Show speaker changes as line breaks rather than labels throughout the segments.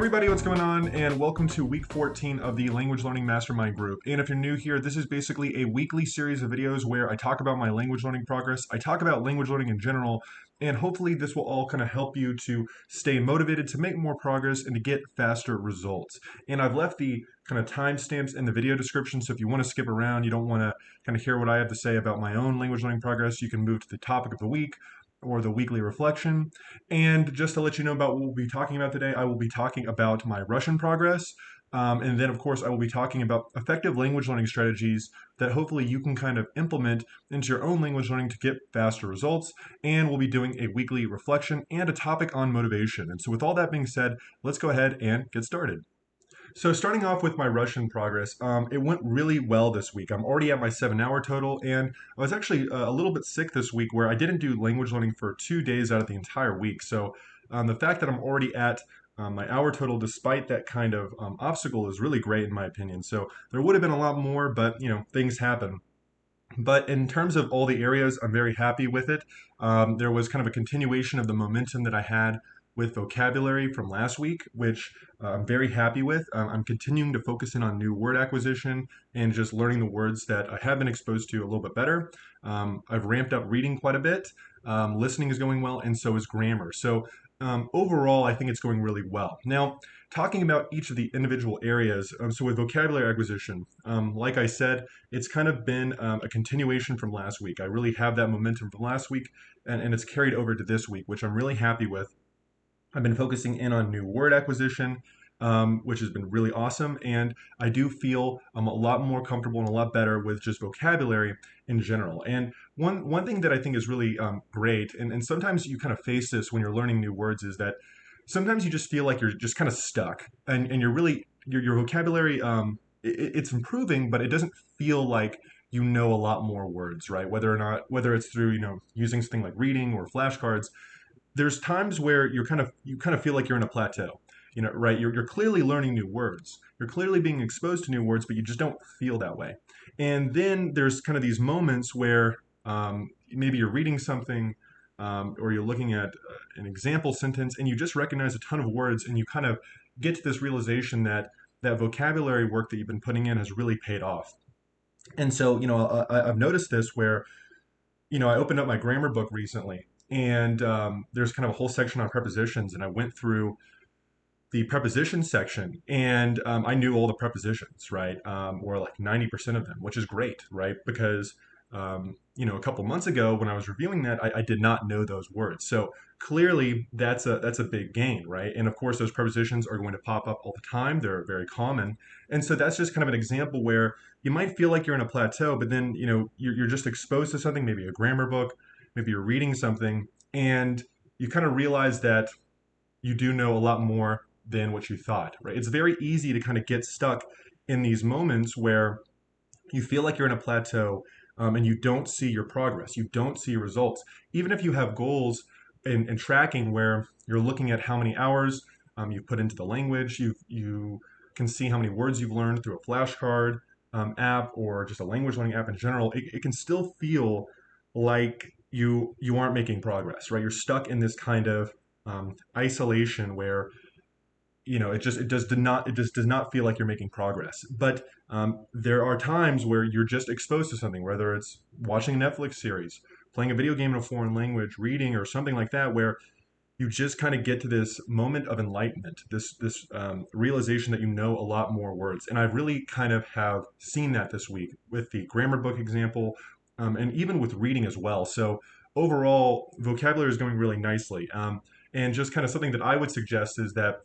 Everybody, what's going on? And welcome to week 14 of the Language Learning Mastermind group. And if you're new here, this is basically a weekly series of videos where I talk about my language learning progress. I talk about language learning in general, and hopefully this will all kind of help you to stay motivated, to make more progress, and to get faster results. And I've left the kind of timestamps in the video description, so if you want to skip around, you don't want to kind of hear what I have to say about my own language learning progress, you can move to the topic of the week or the weekly reflection. And just to let you know about what we'll be talking about today, I will be talking about my Russian progress. And then, of course, I will be talking about effective language learning strategies that hopefully you can kind of implement into your own language learning to get faster results. And we'll be doing a weekly reflection and a topic on motivation. And so, with all that being said, let's go ahead and get started. So starting off with my Russian progress, it went really well this week. I'm already at my 7-hour total, and I was actually a little bit sick this week where I didn't do language learning for 2 days out of the entire week. So the fact that I'm already at my hour total despite that kind of obstacle is really great in my opinion. So there would have been a lot more, but things happen. But in terms of all the areas, I'm very happy with it. There was kind of a continuation of the momentum that I had with vocabulary from last week, which I'm very happy with. I'm continuing to focus in on new word acquisition and just learning the words that I have been exposed to a little bit better. I've ramped up reading quite a bit. Listening is going well, and so is grammar. So overall, I think it's going really well. Now, talking about each of the individual areas, so with vocabulary acquisition, like I said, it's kind of been a continuation from last week. I really have that momentum from last week, and it's carried over to this week, which I'm really happy with. I've been focusing in on new word acquisition, which has been really awesome. And I do feel I'm a lot more comfortable and a lot better with just vocabulary in general. And one thing that I think is really great, and sometimes you kind of face this when you're learning new words, is that sometimes you just feel like you're just kind of stuck and you're really, your vocabulary, it's improving, but it doesn't feel like you know a lot more words, right? Whether it's through, using something like reading or flashcards, there's times where you kind of feel like you're in a plateau, right? You're clearly learning new words, you're clearly being exposed to new words, but you just don't feel that way. And then there's kind of these moments where maybe you're reading something, or you're looking at an example sentence and you just recognize a ton of words, and you kind of get to this realization that that vocabulary work that you've been putting in has really paid off. And so I've noticed this where I opened up my grammar book recently, and there's kind of a whole section on prepositions, and I went through the preposition section, and I knew all the prepositions, right? Or like 90% of them, which is great, right? Because a couple months ago when I was reviewing that, I did not know those words. So clearly that's a big gain, right? And of course, those prepositions are going to pop up all the time. They're very common. And so that's just kind of an example where you might feel like you're in a plateau, but then, you're just exposed to something, maybe a grammar book, maybe you're reading something, and you kind of realize that you do know a lot more than what you thought, right? It's very easy to kind of get stuck in these moments where you feel like you're in a plateau, and you don't see your progress, you don't see your results. Even if you have goals and tracking where you're looking at how many hours you've put into the language, you can see how many words you've learned through a flashcard app or just a language learning app in general, it can still feel like you aren't making progress, right? You're stuck in this kind of isolation where it just does not feel like you're making progress. But there are times where you're just exposed to something, whether it's watching a Netflix series, playing a video game in a foreign language, reading, or something like that, where you just kind of get to this moment of enlightenment, this realization that you know a lot more words. And I really kind of have seen that this week with the grammar book example, and even with reading as well. So overall, vocabulary is going really nicely. And just kind of something that I would suggest is that,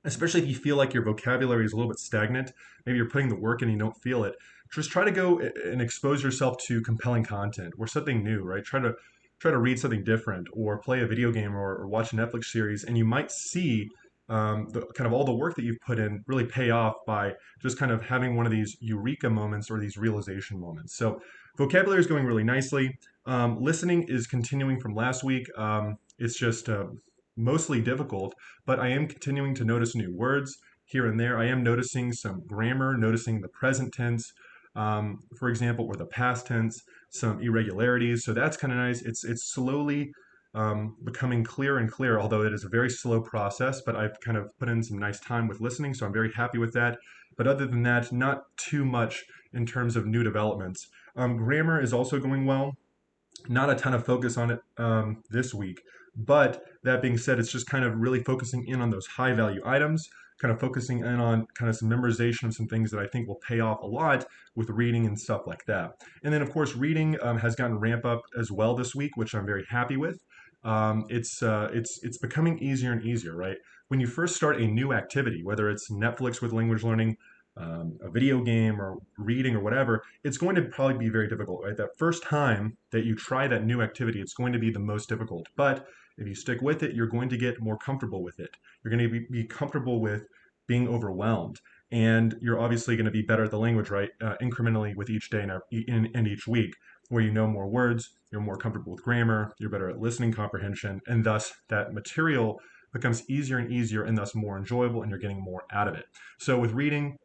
especially if you feel like your vocabulary is a little bit stagnant, maybe you're putting the work in and you don't feel it, just try to go and expose yourself to compelling content or something new, right? Try to read something different or play a video game or watch a Netflix series, and you might see the kind of all the work that you've put in really pay off by just kind of having one of these eureka moments or these realization moments. So vocabulary is going really nicely. Listening is continuing from last week. It's just mostly difficult, but I am continuing to notice new words here and there. I am noticing some grammar, noticing the present tense, for example, or the past tense, some irregularities. So that's kind of nice. It's slowly becoming clearer and clearer, although it is a very slow process, but I've kind of put in some nice time with listening, so I'm very happy with that. But other than that, not too much in terms of new developments. Grammar is also going well. Not a ton of focus on it this week. But that being said, it's just kind of really focusing in on those high value items, kind of focusing in on kind of some memorization of some things that I think will pay off a lot with reading and stuff like that. And then, of course, reading has gotten ramp up as well this week, which I'm very happy with. It's becoming easier and easier, right? When you first start a new activity, whether it's Netflix with language learning, a video game or reading or whatever, it's going to probably be very difficult, right? That first time that you try that new activity, it's going to be the most difficult. But if you stick with it, you're going to get more comfortable with it. You're going to be comfortable with being overwhelmed. And you're obviously going to be better at the language, right? Incrementally with each day and each week, where you know more words, you're more comfortable with grammar, you're better at listening comprehension, and thus that material becomes easier and easier and thus more enjoyable, and you're getting more out of it. So with reading,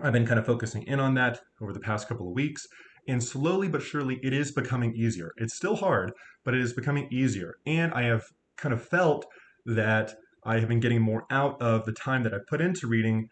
I've been kind of focusing in on that over the past couple of weeks. And slowly but surely, it is becoming easier. It's still hard, but it is becoming easier. And I have kind of felt that I have been getting more out of the time that I put into reading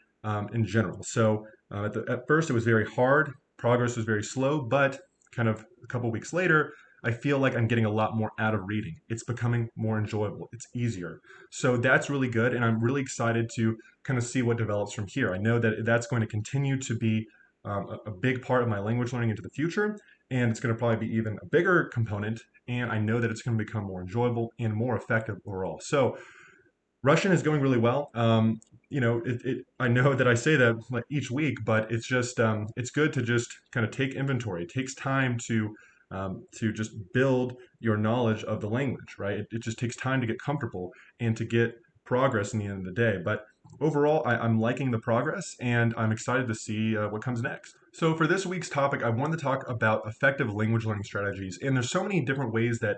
in general. So at first, it was very hard. Progress was very slow, but kind of a couple of weeks later, I feel like I'm getting a lot more out of reading. It's becoming more enjoyable. It's easier. So that's really good. And I'm really excited to kind of see what develops from here. I know that that's going to continue to be a big part of my language learning into the future, and it's going to probably be even a bigger component. And I know that it's going to become more enjoyable and more effective overall. So Russian is going really well. I know that I say that like each week, but it's just it's good to just kind of take inventory. It takes time to just build your knowledge of the language, right? It just takes time to get comfortable and to get progress in the end of the day. But overall, I'm liking the progress, and I'm excited to see what comes next. So for this week's topic, I wanted to talk about effective language learning strategies, and there's so many different ways that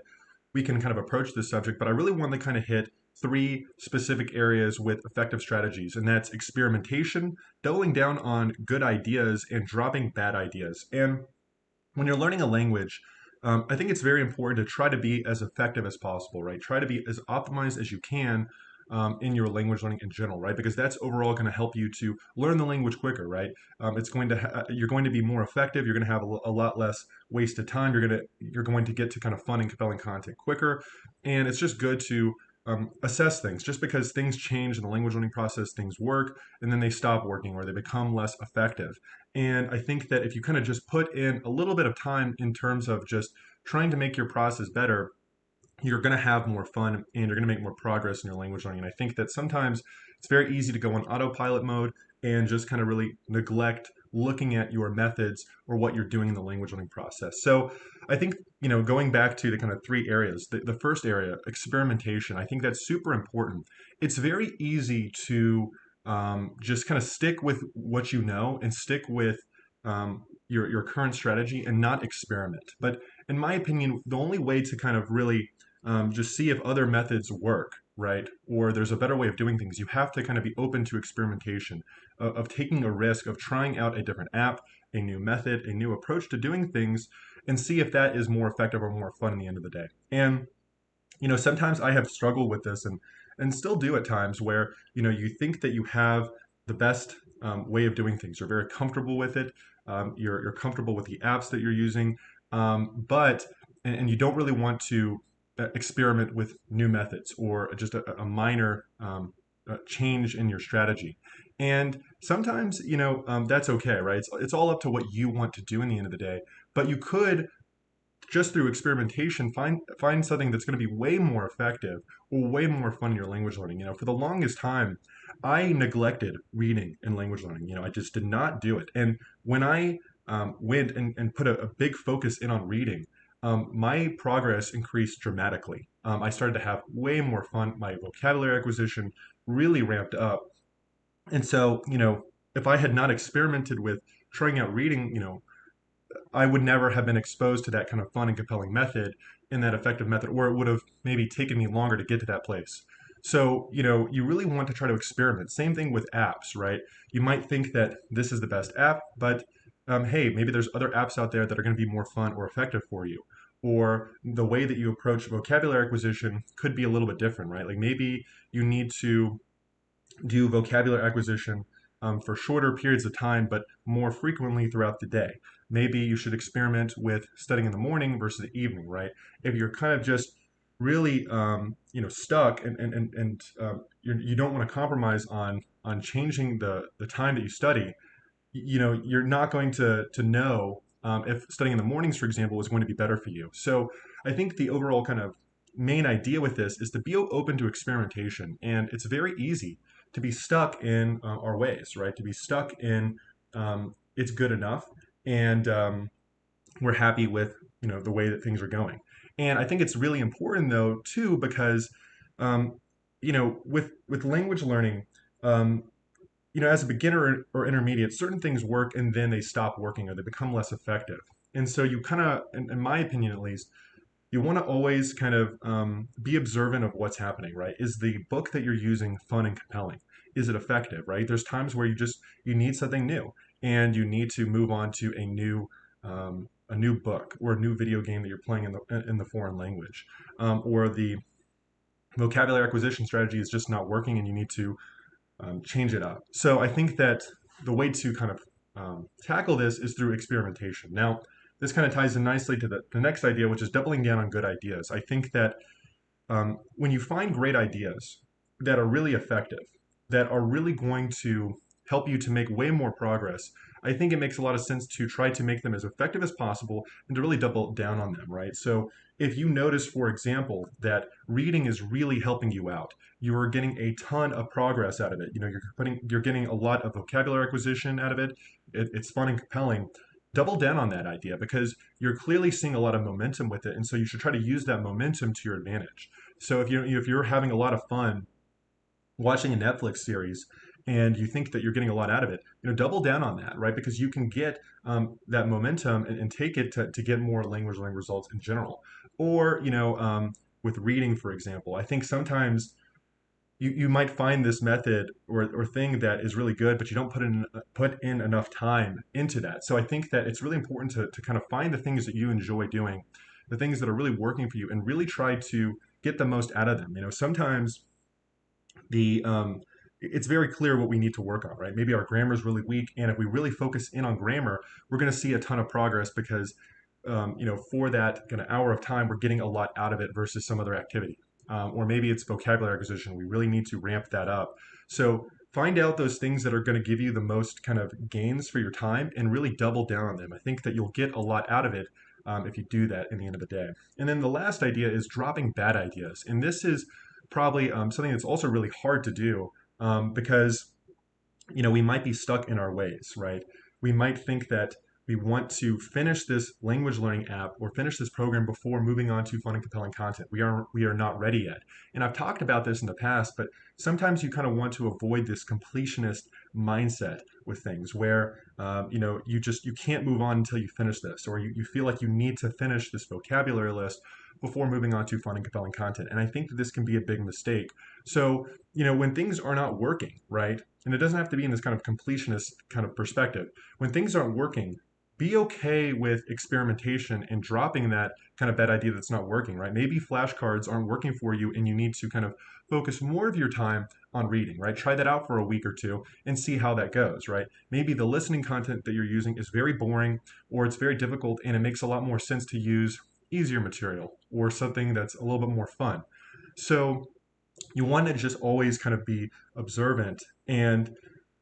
we can kind of approach this subject, but I really wanted to kind of hit three specific areas with effective strategies, and that's experimentation, doubling down on good ideas, and dropping bad ideas. And when you're learning a language, I think it's very important to try to be as effective as possible, right? Try to be as optimized as you can in your language learning in general, right? Because that's overall going to help you to learn the language quicker, right? You're going to be more effective. You're going to have a lot less wasted time. You're going to get to kind of fun and compelling content quicker, and it's just good to assess things. Just because things change in the language learning process, things work and then they stop working or they become less effective. And I think that if you kind of just put in a little bit of time in terms of just trying to make your process better, you're going to have more fun and you're going to make more progress in your language learning. And I think that sometimes it's very easy to go on autopilot mode and just kind of really neglect looking at your methods or what you're doing in the language learning process. So I think, going back to the kind of three areas, the first area, experimentation, I think that's super important. It's very easy to just kind of stick with what you know and stick with your current strategy and not experiment. But in my opinion, the only way to kind of really just see if other methods work, right? Or there's a better way of doing things. You have to kind of be open to experimentation, of taking a risk, of trying out a different app, a new method, a new approach to doing things, and see if that is more effective or more fun in the end of the day. And sometimes I have struggled with this and still do at times where you think that you have the best way of doing things. You're very comfortable with it. You're comfortable with the apps that you're using, but and you don't really want to experiment with new methods or just a minor change in your strategy. And sometimes, that's okay, right? It's all up to what you want to do in the end of the day. But you could just through experimentation find something that's going to be way more effective or way more fun in your language learning. For the longest time, I neglected reading and language learning. I just did not do it. And when I went and put a big focus in on reading, my progress increased dramatically. I started to have way more fun. My vocabulary acquisition really ramped up. And so, if I had not experimented with trying out reading, I would never have been exposed to that kind of fun and compelling method and that effective method, or it would have maybe taken me longer to get to that place. So, you really want to try to experiment. Same thing with apps, right? You might think that this is the best app, but hey, maybe there's other apps out there that are going to be more fun or effective for you. or the way that you approach vocabulary acquisition could be a little bit different, right? Like maybe you need to do vocabulary acquisition for shorter periods of time, but more frequently throughout the day. Maybe you should experiment with studying in the morning versus the evening, right? If you're kind of just really, stuck and you don't want to compromise on changing the time that you study, you're not going to know if studying in the mornings, for example, is going to be better for you. So I think the overall kind of main idea with this is to be open to experimentation, and it's very easy to be stuck in our ways, right? To be stuck in it's good enough, and we're happy with the way that things are going. And I think it's really important though too because with language learning. Um, as a beginner or intermediate, certain things work and then they stop working or they become less effective. And so you kind of, in my opinion at least, you want to always kind of be observant of what's happening, right? Is the book that you're using fun and compelling? Is it effective, right? There's times where you need something new and you need to move on to a new book or a new video game that you're playing in the foreign language, or the vocabulary acquisition strategy is just not working and you need to change it up. So I think that the way to kind of tackle this is through experimentation. Now, this kind of ties in nicely to the next idea, which is doubling down on good ideas. I think that when you find great ideas that are really effective, that are really going to help you to make way more progress, I think it makes a lot of sense to try to make them as effective as possible and to really double down on them, right? So if you notice, for example, that reading is really helping you out, you are getting a ton of progress out of it. You're getting a lot of vocabulary acquisition out of it. It's fun and compelling. Double down on that idea because you're clearly seeing a lot of momentum with it, and so you should try to use that momentum to your advantage. So if you're having a lot of fun watching a Netflix series and you think that you're getting a lot out of it, double down on that, right? Because you can get that momentum and take it to get more language learning results in general. Or, with reading, for example, I think sometimes you might find this method or thing that is really good, but you don't put in enough time into that. So I think that it's really important to kind of find the things that you enjoy doing, the things that are really working for you, and really try to get the most out of them. Sometimes the it's very clear what we need to work on, right? Maybe our grammar is really weak, and if we really focus in on grammar, we're going to see a ton of progress because for that kind of hour of time, we're getting a lot out of it versus some other activity. Or maybe it's vocabulary acquisition. We really need to ramp that up. So find out those things that are going to give you the most kind of gains for your time and really double down on them. I think that you'll get a lot out of it if you do that in the end of the day. And then the last idea is dropping bad ideas. And this is probably something that's also really hard to do because we might be stuck in our ways, right? We might think that we want to finish this language learning app or finish this program before moving on to fun and compelling content. We are not ready yet. And I've talked about this in the past, but sometimes you kind of want to avoid this completionist mindset with things where you can't move on until you finish this, or you feel like you need to finish this vocabulary list before moving on to fun and compelling content. And I think that this can be a big mistake. So, when things are not working, right? And it doesn't have to be in this kind of completionist kind of perspective. When things aren't working, be okay with experimentation and dropping that kind of bad idea that's not working, right? Maybe flashcards aren't working for you and you need to kind of focus more of your time on reading, right? Try that out for a week or two and see how that goes, right? Maybe the listening content that you're using is very boring or it's very difficult and it makes a lot more sense to use easier material or something that's a little bit more fun. So you want to just always kind of be observant and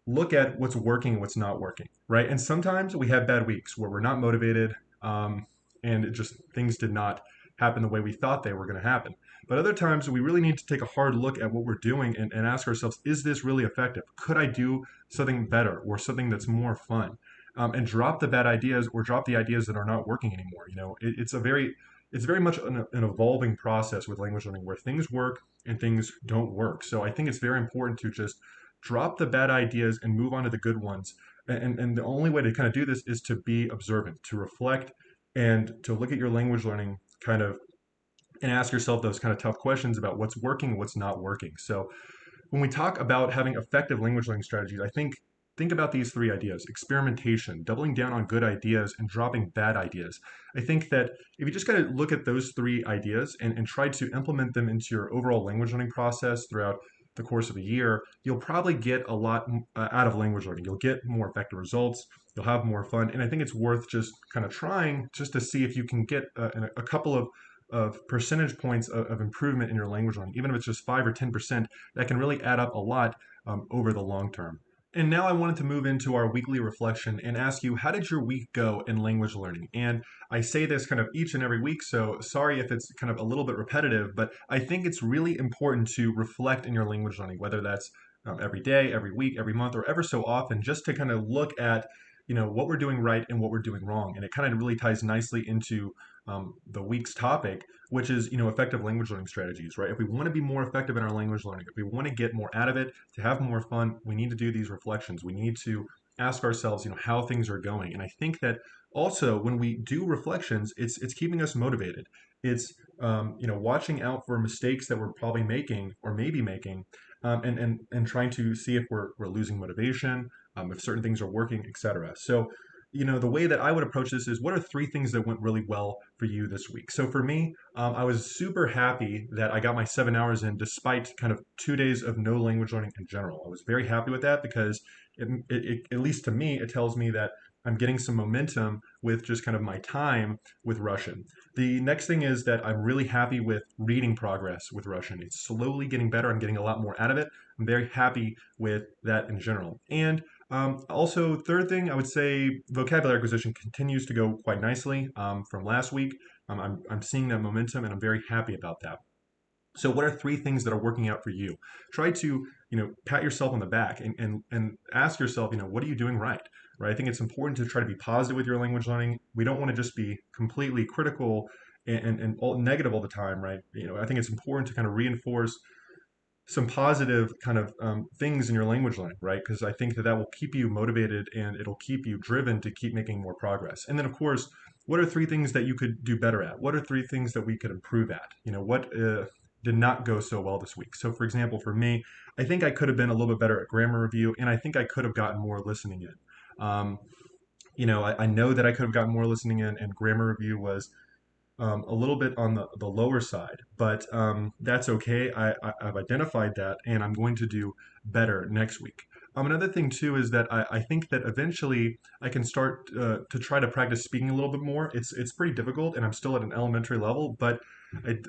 look at what's working and what's not working, right? And sometimes we have bad weeks where we're not motivated, and it just things did not happen the way we thought they were going to happen. But other times we really need to take a hard look at what we're doing and ask ourselves, is this really effective? Could I do something better or something that's more fun? And drop the bad ideas or drop the ideas that are not working anymore. It's very much an evolving process with language learning where things work and things don't work. So I think it's very important to just drop the bad ideas and move on to the good ones. And the only way to kind of do this is to be observant, to reflect, and to look at your language learning kind of and ask yourself those kind of tough questions about what's working and what's not working. So when we talk about having effective language learning strategies, I think think about these three ideas: experimentation, doubling down on good ideas, and dropping bad ideas. I think that if you just kind of look at those three ideas and try to implement them into your overall language learning process throughout the course of a year, you'll probably get a lot out of language learning. You'll get more effective results, you'll have more fun, and I think it's worth just kind of trying just to see if you can get a couple of percentage points of improvement in your language learning, even if it's just 5 or 10%, that can really add up a lot over the long term. And now I wanted to move into our weekly reflection and ask you, how did your week go in language learning? And I say this kind of each and every week, so sorry if it's kind of a little bit repetitive, but I think it's really important to reflect in your language learning, whether that's every day, every week, every month, or ever so often, just to kind of look at what we're doing right and what we're doing wrong. And it kind of really ties nicely into the week's topic, which is effective language learning strategies, right? If we want to be more effective in our language learning, if we want to get more out of it, to have more fun, we need to do these reflections. We need to ask ourselves, how things are going. And I think that also when we do reflections, it's keeping us motivated. It's watching out for mistakes that we're probably making or maybe making, and trying to see if we're losing motivation, if certain things are working, etc. So the way that I would approach this is, what are three things that went really well for you this week? So for me, I was super happy that I got my 7 hours in despite kind of 2 days of no language learning in general. I was very happy with that because at least to me, it tells me that I'm getting some momentum with just kind of my time with Russian. The next thing is that I'm really happy with reading progress with Russian. It's slowly getting better. I'm getting a lot more out of it. I'm very happy with that in general. And also, third thing, I would say vocabulary acquisition continues to go quite nicely from last week. I'm seeing that momentum and I'm very happy about that. So what are three things that are working out for you? Try to, pat yourself on the back and ask yourself, what are you doing right? Right. I think it's important to try to be positive with your language learning. We don't want to just be completely critical and all negative all the time, right? I think it's important to kind of reinforce some positive kind of things in your language learning, right? Because I think that that will keep you motivated and it'll keep you driven to keep making more progress. And then, of course, what are three things that you could do better at? What are three things that we could improve at? What did not go so well this week? So, for example, for me, I think I could have been a little bit better at grammar review, and I think I could have gotten more listening in. I know that I could have gotten more listening in, and grammar review was a little bit on the lower side, but that's okay. I've identified that and I'm going to do better next week. Another thing too is that I think that eventually I can start to try to practice speaking a little bit more. It's pretty difficult and I'm still at an elementary level, but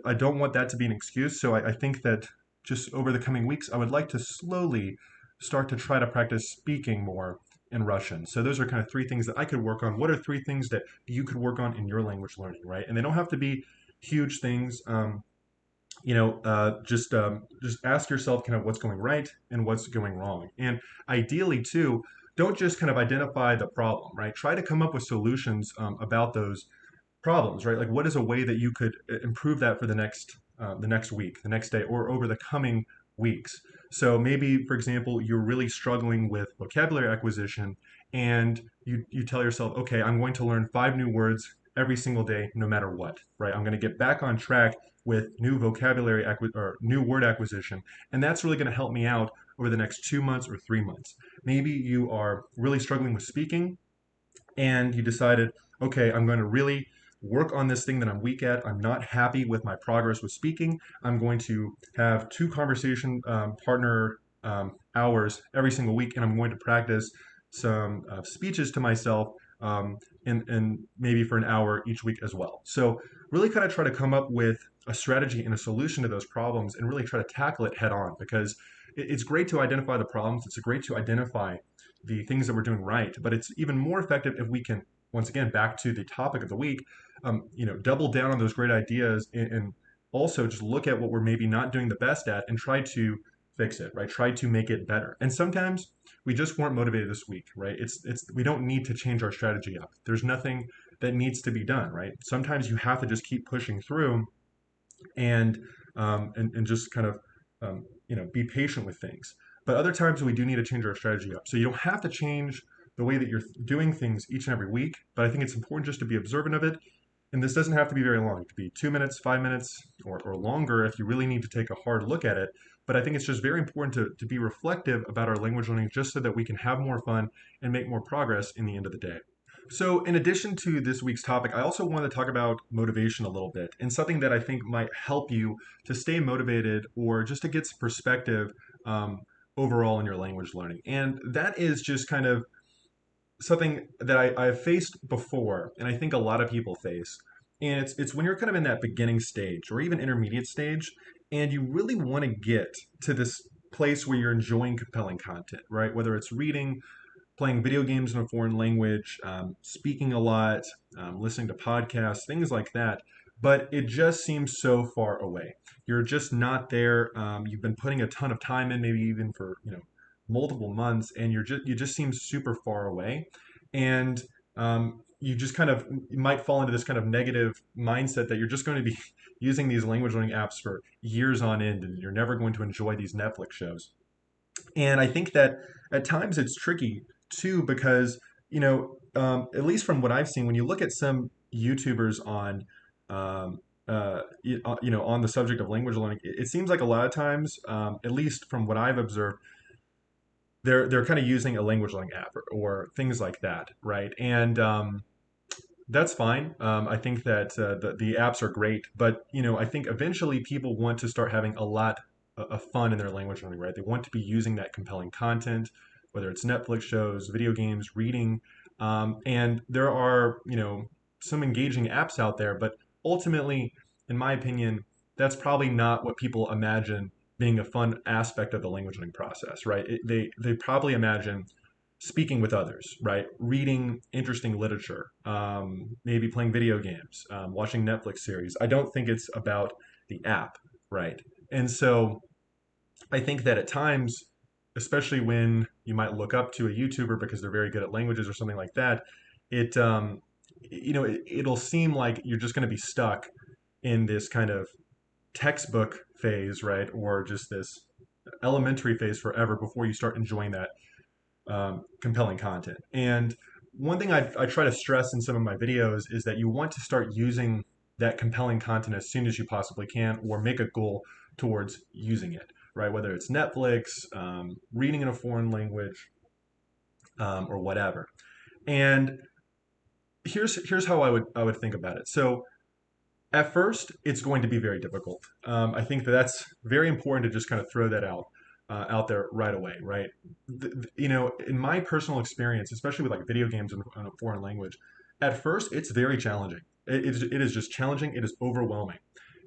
I don't want that to be an excuse. So I think that just over the coming weeks, I would like to slowly start to try to practice speaking more in Russian. So those are kind of three things that I could work on. What are three things that you could work on in your language learning, right? And they don't have to be huge things. Just ask yourself kind of what's going right and what's going wrong. And ideally, too, don't just kind of identify the problem, right? Try to come up with solutions about those problems, right? Like, what is a way that you could improve that for the next week, the next day, or over the coming weeks? So maybe, for example, you're really struggling with vocabulary acquisition, and you tell yourself, okay, I'm going to learn 5 new words every single day, no matter what, right? I'm going to get back on track with new or new word acquisition, and that's really going to help me out over the next 2 months or 3 months. Maybe you are really struggling with speaking and you decided, okay, I'm going to really work on this thing that I'm weak at. I'm not happy with my progress with speaking. I'm going to have 2 conversation partner hours every single week, and I'm going to practice some speeches to myself and maybe for an hour each week as well. So really kind of try to come up with a strategy and a solution to those problems and really try to tackle it head on, because it's great to identify the problems. It's great to identify the things that we're doing right, but it's even more effective if we can, once again, back to the topic of the week, double down on those great ideas and also just look at what we're maybe not doing the best at and try to fix it, right? Try to make it better. And sometimes we just weren't motivated this week, right? We don't need to change our strategy up. There's nothing that needs to be done, right? Sometimes you have to just keep pushing through and just kind of be patient with things. But other times we do need to change our strategy up. So you don't have to change the way that you're doing things each and every week, but I think it's important just to be observant of it And this doesn't have to be very long. It could be 2 minutes, 5 minutes, or longer if you really need to take a hard look at it. But I think it's just very important to be reflective about our language learning just so that we can have more fun and make more progress in the end of the day. So, in addition to this week's topic, I also want to talk about motivation a little bit and something that I think might help you to stay motivated or just to get some perspective um, overall in your language learning. And that is just kind of something that I've faced before, and I think a lot of people face. And it's when you're kind of in that beginning stage or even intermediate stage, and you really want to get to this place where you're enjoying compelling content, right? Whether it's reading, playing video games in a foreign language, speaking a lot, listening to podcasts, things like that. But it just seems so far away. You're just not there. You've been putting a ton of time in, maybe even for multiple months, and you just seem super far away, and you just kind of you might fall into this kind of negative mindset that you're just going to be using these language learning apps for years on end, and you're never going to enjoy these Netflix shows. And I think that at times it's tricky too because, at least from what I've seen, when you look at some YouTubers on, on the subject of language learning, it seems like a lot of times, at least from what I've observed, they're kind of using a language learning app or things like that, right? And that's fine. I think that the apps are great, but I think eventually people want to start having a lot of fun in their language learning, right? They want to be using that compelling content, whether it's Netflix shows, video games, reading, and there are some engaging apps out there, but ultimately, in my opinion, that's probably not what people imagine being a fun aspect of the language learning process, right? They probably imagine speaking with others, right? Reading interesting literature, maybe playing video games, watching Netflix series. I don't think it's about the app, right? And so I think that at times, especially when you might look up to a YouTuber because they're very good at languages or something like that, it it'll seem like you're just going to be stuck in this kind of textbook phase, right? Or just this elementary phase forever before you start enjoying that compelling content. And one thing I try to stress in some of my videos is that you want to start using that compelling content as soon as you possibly can, or make a goal towards using it, right? Whether it's Netflix, reading in a foreign language, or whatever. And here's how I would think about it. So at first, it's going to be very difficult. I think that that's very important to just kind of throw that out there right away, right? In my personal experience, especially with like video games in a foreign language, at first it's very challenging. It is just challenging. It is overwhelming,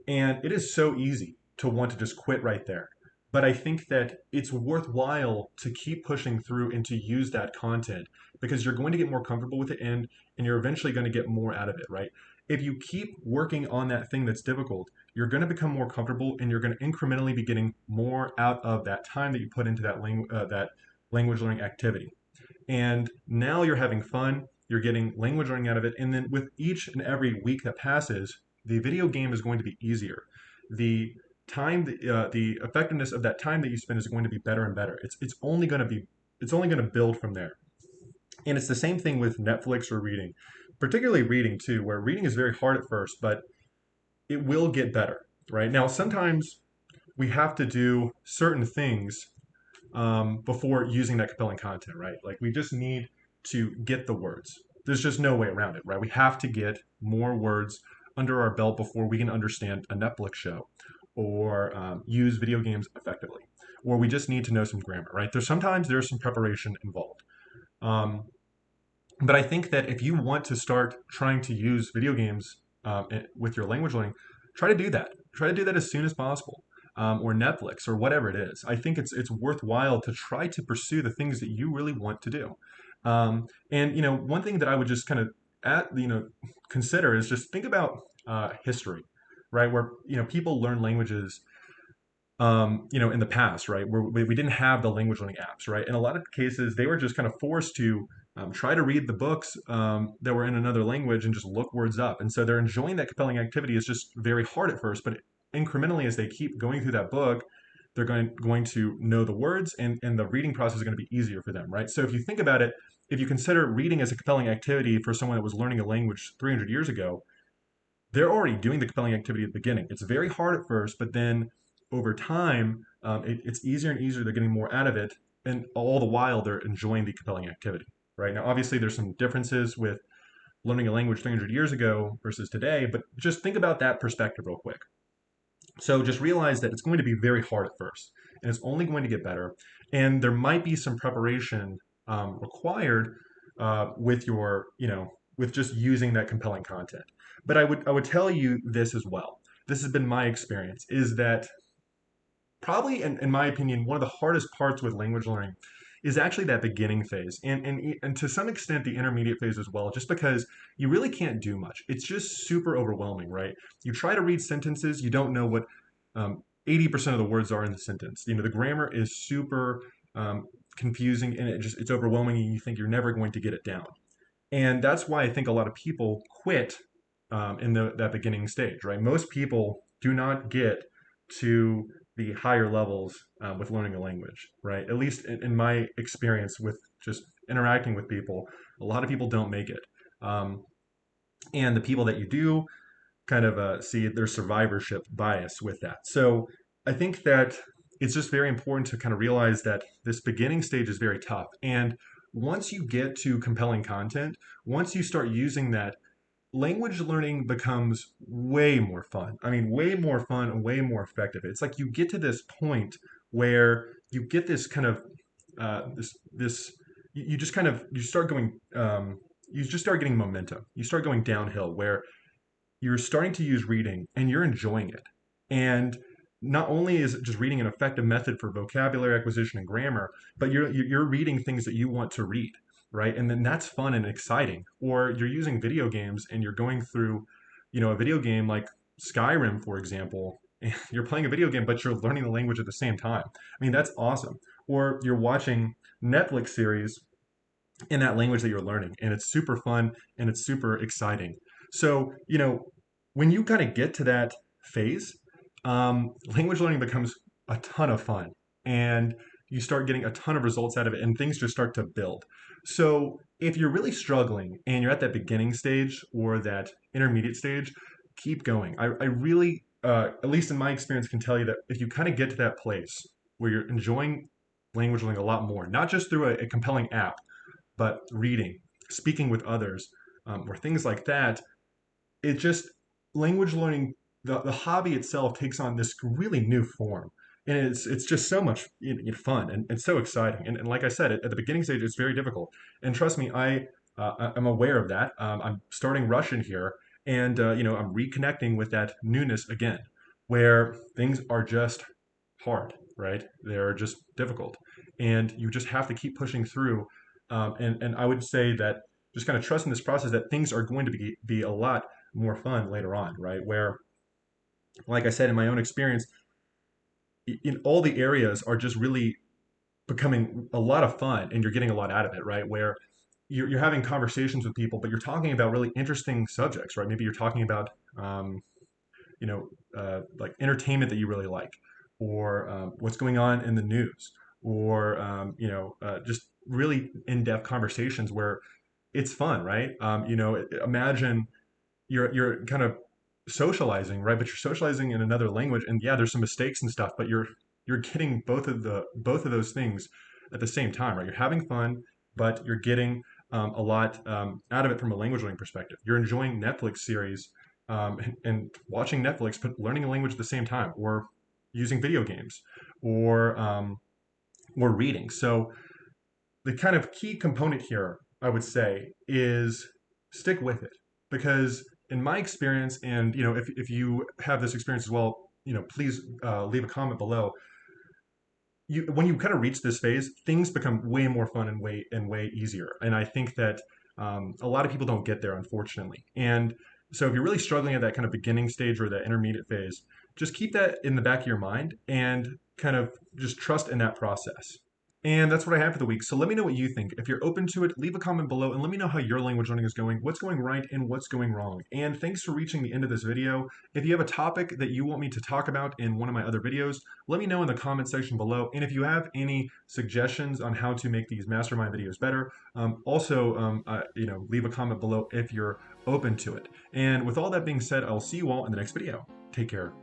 and it is so easy to want to just quit right there. But I think that it's worthwhile to keep pushing through and to use that content because you're going to get more comfortable with it and you're eventually going to get more out of it, right? If you keep working on that thing that's difficult, you're going to become more comfortable and you're going to incrementally be getting more out of that time that you put into that language learning activity. And now you're having fun, you're getting language learning out of it, and then with each and every week that passes, the video game is going to be easier. The the effectiveness of that time that you spend is going to be better and better. It's only going to build from there. And it's the same thing with Netflix or reading, particularly reading too, where reading is very hard at first, but it will get better, right? Now, sometimes we have to do certain things before using that compelling content, right? Like we just need to get the words. There's just no way around it, right? We have to get more words under our belt before we can understand a Netflix show or use video games effectively. Or we just need to know some grammar, right? There's some preparation involved. Um, but I think that if you want to start trying to use video games with your language learning, try to do that. Try to do that as soon as possible, or Netflix, or whatever it is. I think it's worthwhile to try to pursue the things that you really want to do. And one thing that I would just kind of at consider is just think about history, right? Where people learn languages in the past, right, where we didn't have the language learning apps, right? In a lot of cases, they were just kind of forced to try to read the books that were in another language and just look words up. And so they're enjoying that compelling activity. It's just very hard at first, but incrementally, as they keep going through that book, they're going to know the words and the reading process is going to be easier for them, right? So if you think about it, if you consider reading as a compelling activity for someone that was learning a language 300 years ago, they're already doing the compelling activity at the beginning. It's very hard at first, but then over time, it's easier and easier. They're getting more out of it, and all the while they're enjoying the compelling activity. Right now, obviously, there's some differences with learning a language 300 years ago versus today, but just think about that perspective real quick. So just realize that it's going to be very hard at first, and it's only going to get better. And there might be some preparation required with your, with just using that compelling content. But I would tell you this as well. This has been my experience: is that probably, in my opinion, one of the hardest parts with language learning is actually that beginning phase, and to some extent the intermediate phase as well, just because you really can't do much. It's just super overwhelming, right? You try to read sentences, you don't know what 80% of the words are in the sentence. The grammar is super confusing, and it's overwhelming, and you think you're never going to get it down. And that's why I think a lot of people quit in that beginning stage, right? Most people do not get to the higher levels with learning a language, right? At least in my experience with just interacting with people, a lot of people don't make it. Um, and the people that you do kind of see there's survivorship bias with that. So I think that it's just very important to kind of realize that this beginning stage is very tough. And once you get to compelling content, once you start using that, language learning becomes way more fun. I mean, way more fun and way more effective. It's like you get to this point where you get this kind of this you just kind of you start going you just start getting momentum. You start going downhill where you're starting to use reading and you're enjoying it. And not only is it just reading an effective method for vocabulary acquisition and grammar, but you're reading things that you want to read, right? And then that's fun and exciting. Or you're using video games and you're going through, a video game like Skyrim, for example. And you're playing a video game, but you're learning the language at the same time. I mean, that's awesome. Or you're watching Netflix series in that language that you're learning, and it's super fun and it's super exciting. So when you kind of get to that phase, language learning becomes a ton of fun, and you start getting a ton of results out of it, and things just start to build. So if you're really struggling and you're at that beginning stage or that intermediate stage, keep going. I really at least in my experience can tell you that if you kind of get to that place where you're enjoying language learning a lot more, not just through a compelling app, but reading, speaking with others, or things like that, it just language learning, the hobby itself takes on this really new form. And it's just so much fun and so exciting. And like I said, at the beginning stage, it's very difficult. And trust me, I'm aware of that. I'm starting Russian here, and I'm reconnecting with that newness again, where things are just hard, right? They're just difficult, and you just have to keep pushing through. And I would say that just kind of trust in this process that things are going to be a lot more fun later on, right? Where, like I said, in my own experience, in all the areas are just really becoming a lot of fun, and you're getting a lot out of it, right? Where you're having conversations with people, but you're talking about really interesting subjects, right? Maybe you're talking about like entertainment that you really like, or what's going on in the news, or just really in-depth conversations where it's fun, right? Imagine you're kind of socializing, right? But you're socializing in another language, and yeah, there's some mistakes and stuff, but you're getting both of those things at the same time, right? You're having fun, but you're getting a lot out of it from a language learning perspective. You're enjoying Netflix series and watching Netflix, but learning a language at the same time, or using video games, or reading. So the kind of key component here, I would say, is stick with it. Because in my experience, and if you have this experience as well, please leave a comment below. When you kind of reach this phase, things become way more fun and way easier. And I think that a lot of people don't get there, unfortunately. And so if you're really struggling at that kind of beginning stage or that intermediate phase, just keep that in the back of your mind and kind of just trust in that process. And that's what I have for the week. So let me know what you think. If you're open to it, leave a comment below and let me know how your language learning is going, what's going right and what's going wrong. And thanks for reaching the end of this video. If you have a topic that you want me to talk about in one of my other videos, let me know in the comment section below. And if you have any suggestions on how to make these mastermind videos better, also, leave a comment below if you're open to it. And with all that being said, I'll see you all in the next video. Take care.